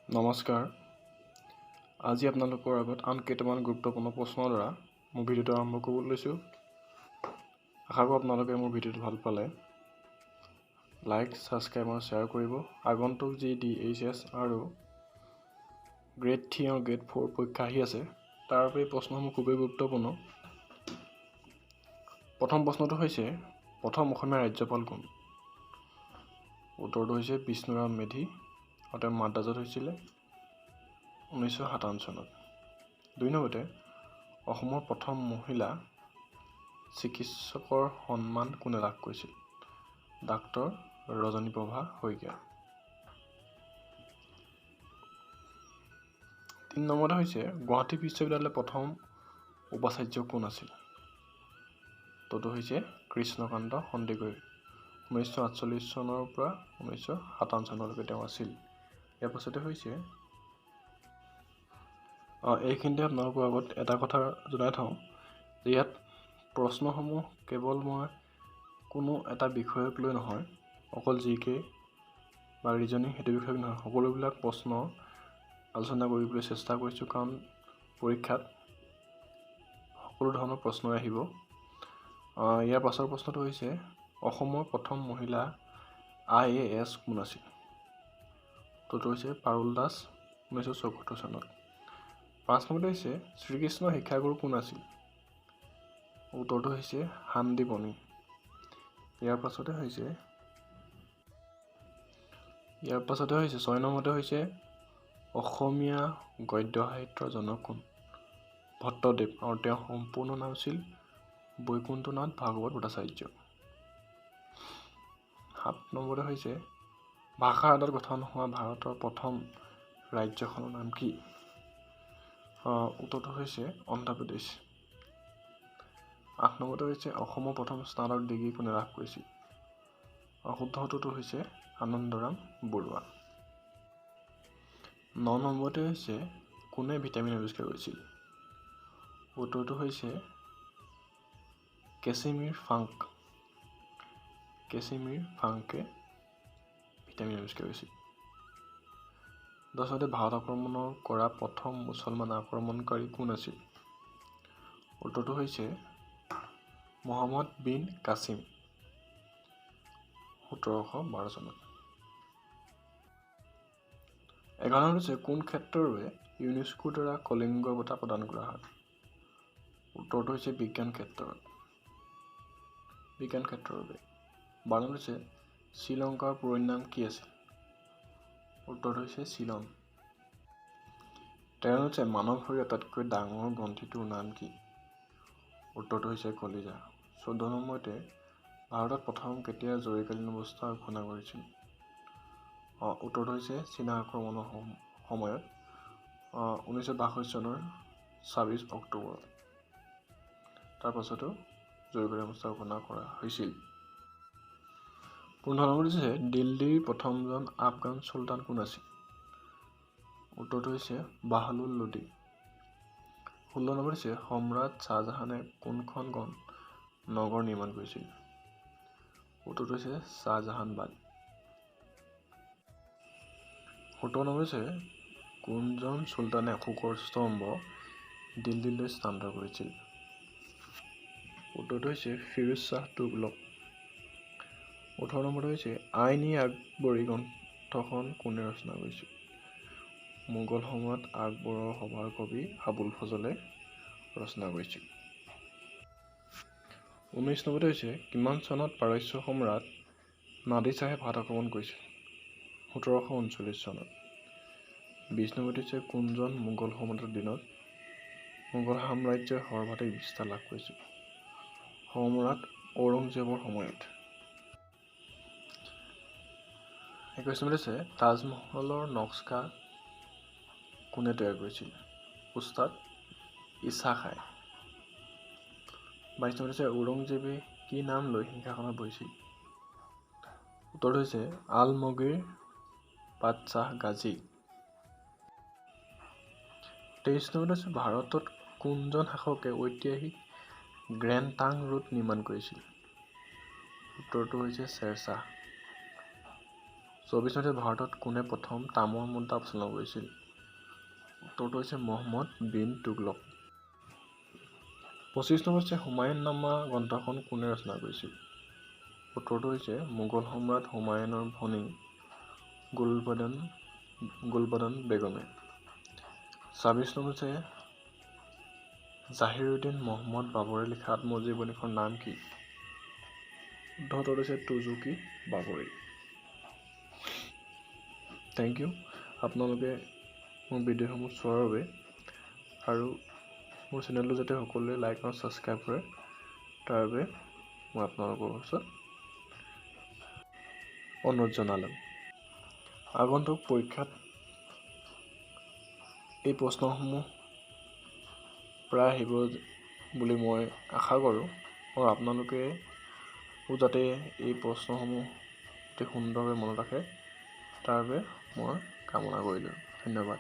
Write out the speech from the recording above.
নমস্কাৰ। আজি আপোনালোকৰ আগত আন কেইটামান গুৰুত্বপূৰ্ণ প্ৰশ্নৰ দ্বাৰা মোৰ ভিডিঅ'টো আৰম্ভ কৰিবলৈ লৈছোঁ। আশা কৰোঁ আপোনালোকে মোৰ ভিডিঅ'টো ভাল পালে লাইক, ছাবস্ক্ৰাইব আৰু শ্বেয়াৰ কৰিব। আগন্তুক যি DHS আৰু গ্ৰেড 3 আৰু গ্ৰেড 4 পৰীক্ষা আহি আছে, তাৰ বাবে প্ৰশ্নসমূহ খুবেই গুৰুত্বপূৰ্ণ। প্ৰথম প্ৰশ্নটো হৈছে, প্ৰথম অসমীয়া ৰাজ্যপাল কোন? উত্তৰটো হৈছে বিষ্ণুৰাম মেধি আৰু তেওঁ মাদ্ৰাজত হৈছিলে 1957 চনত। 2 নম্বৰতে, অসমৰ প্ৰথম মহিলা চিকিৎসকৰ সন্মান কোনে লাভ কৰিছিল? ডাক্তৰ ৰজনীপ্ৰভা শইকীয়া। 3 নম্বৰতে হৈছে, গুৱাহাটী বিশ্ববিদ্যালয়ৰ প্ৰথম উপাচাৰ্য কোন আছিল? উত্তৰটো হৈছে কৃষ্ণকান্ত সন্দিকৈ। 1948 চনৰ পৰা 1957 চনলৈকে তেওঁ আছিল। ইয়াৰ পাছতে হৈছে, এইখিনিতে আপোনালোকৰ আগত এটা কথা জনাই থওঁ যে ইয়াত প্ৰশ্নসমূহ কেৱল মই কোনো এটা বিষয়ক লৈ নহয়, অকল জিকে বা ৰিজনিং সেইটো বিষয়ক নহয়, সকলোবিলাক প্ৰশ্ন আলোচনা কৰিবলৈ চেষ্টা কৰিছোঁ, কাৰণ পৰীক্ষাত সকলো ধৰণৰ প্ৰশ্নই আহিব। ইয়াৰ পাছৰ প্ৰশ্নটো হৈছে, অসমৰ প্ৰথম মহিলা IAS কোন আছিল? উত্তৰটো হৈছে পাৰুল দাস 1974 চনত। 5 নম্বৰতে হৈছে, শ্ৰীকৃষ্ণ শিক্ষাগুৰু কোন আছিল? উত্তৰটো হৈছে শান্তিপনী। ইয়াৰ পাছতে হৈছে 6 নম্বৰতে হৈছে, অসমীয়া গদ্য সাহিত্যৰ জনক কোন? ভট্টদেৱ আৰু তেওঁৰ সম্পূৰ্ণ নাম আছিল বৈকুণ্ঠনাথ ভাগৱত ভট্টাচাৰ্য। 7 নম্বৰতে হৈছে, ভাষাৰ আধাৰত গঠন হোৱা ভাৰতৰ প্ৰথম ৰাজ্যখনৰ নাম কি? উত্তৰটো হৈছে অন্ধ্ৰপ্ৰদেশ। 8 নম্বৰতে হৈছে, অসমৰ প্ৰথম স্নাতক ডিগ্ৰী কোনে লাভ কৰিছিল? শুদ্ধ উত্তৰটো হৈছে আনন্দৰাম বৰুৱা। 9 নম্বৰতে হৈছে, কোনে ভিটামিন আৱিষ্কাৰ কৰিছিল? উত্তৰটো হৈছে কেছিমিৰ ফাংকে ভিটামিন আৱিষ্কাৰ কৰিছিল। 10 ভাৰত আক্ৰমণ কৰা প্ৰথম মুছলমান আক্ৰমণকাৰী কোন আছিল? উত্তৰটো হৈছে মহম্মদ বিন কাছিম 1712 চনত। 11 নম্বৰ হৈছে, কোন ক্ষেত্ৰৰ বাবে ইউনেস্কোৰ দ্বাৰা কলিংগ বঁটা প্ৰদান কৰা হয়? উত্তৰটো হৈছে বিজ্ঞান ক্ষেত্ৰৰ বাবে। 12 নম্বৰ হৈছে, শ্ৰীলংকাৰ পুৰণি নাম কি আছিল? উত্তৰটো হৈছে শ্বিলং। 13 হৈছে, মানৱ শৰীৰৰ আটাইতকৈ ডাঙৰ গ্ৰন্থিটোৰ নাম কি? উত্তৰটো হৈছে কলিজা। 14 নম্বৰতে, ভাৰতত প্ৰথম কেতিয়া জৰুৰীকালীন অৱস্থা ঘোষণা কৰিছিল? উত্তৰটো হৈছে চীনা আক্ৰমণৰ সময়ত 1962 চনৰ 26 অক্টোবৰত। তাৰ পাছতো জৰুৰীকালীন অৱস্থা ঘোষণা কৰা হৈছিল। 15 নম্বৰ হৈছে, দিল্লীৰ প্ৰথমজন আফগান চুলতান কোন আছিল? উত্তৰটো হৈছে বাহলুল লোদী। 16 নম্বৰ হৈছে, সম্ৰাট শ্বাহজাহানে কোনখন নগৰ নিৰ্মাণ কৰিছিল? উত্তৰটো হৈছে শ্বাহজাহানবাদ। 17 নম্বৰ হৈছে, কোনজন চুলতানে অশোকৰ স্তম্ভ দিল্লীলৈ স্থানান্তৰ কৰিছিল? উত্তৰটো হৈছে ফিৰোজ শ্বাহ তুগলক। 18 নম্বৰটো হৈছে, আইন-ই-আকবৰী গ্ৰন্থখন কোনে ৰচনা কৰিছিল? মোগল সম্ৰাট আকবৰৰ সভাৰ কবি আবুল ফজলে ৰচনা কৰিছিল। 19 নম্বৰটো হৈছে, কিমান চনত পাৰস্য সম্ৰাট নাদিৰ শ্বাহে ভাৰত আক্ৰমণ কৰিছিল? 1739 চনত। 20 নম্বৰটো হৈছে, কোনজন মোগল সম্ৰাটৰ দিনত মোগল সাম্ৰাজ্যই সৰ্বাধিক বিস্তাৰ লাভ কৰিছিল? সম্ৰাট ঔৰংজেবৰ সময়ত। 21 নম্বৰটো হৈছে, তাজমহলৰ নক্সা কোনে তৈয়াৰ কৰিছিল? উস্তাদ ঈছা খাঁ। 22 নম্বৰটো হৈছে, ঔৰংজেবে কি নাম লৈ সিংহাসনত বহিছিল? উত্তৰটো হৈছে আলমগীৰ বাদশ্বাহ গাজী। 23 নম্বৰটো হৈছে, ভাৰতত কোনজন শাসকে ঐতিহাসিক গ্ৰেণ্ড ট্ৰাংক ৰোড নিৰ্মাণ কৰিছিল? উত্তৰটো হৈছে শ্বেৰশ্বাহ। 24 চনতে ভাৰতত কোনে প্ৰথম তামৰ মুদ্ৰা প্ৰচলন কৰিছিল? উত্তৰটো হৈছে মহম্মদ বিন তুগলক। 25 নম্বৰ হৈছে হুমায়ুন নামা গ্ৰন্থখন কোনে ৰচনা কৰিছিল? উত্তৰটো হৈছে মোগল সম্ৰাট হুমায়ুনৰ ভনী গুলবদন বেগমে। 26 নম্বৰ হৈছে জাহিৰুদ্দিন মহম্মদ বাবৰে লিখা আত্মজীৱনীখনৰ নাম কি? উত্তৰটো হৈছে তুজুকি বাবৰি। থেংক ইউ আপোনালোকে মোৰ ভিডিঅ'সমূহ চোৱাৰ বাবে, আৰু মোৰ চেনেলটো যাতে সকলোৱে লাইক আৰু ছাবস্ক্ৰাইব কৰে তাৰ বাবে মই আপোনালোকৰ ওচৰত অনুৰোধ জনালোঁ। আগন্তুক পৰীক্ষাত এই প্ৰশ্নসমূহ প্ৰায় আহিব বুলি মই আশা কৰোঁ, আৰু আপোনালোকেও যাতে এই প্ৰশ্নসমূহ অতি সুন্দৰভাৱে মনত ৰাখে তাৰ বাবে মই কামনা কৰিলোঁ। ধন্যবাদ।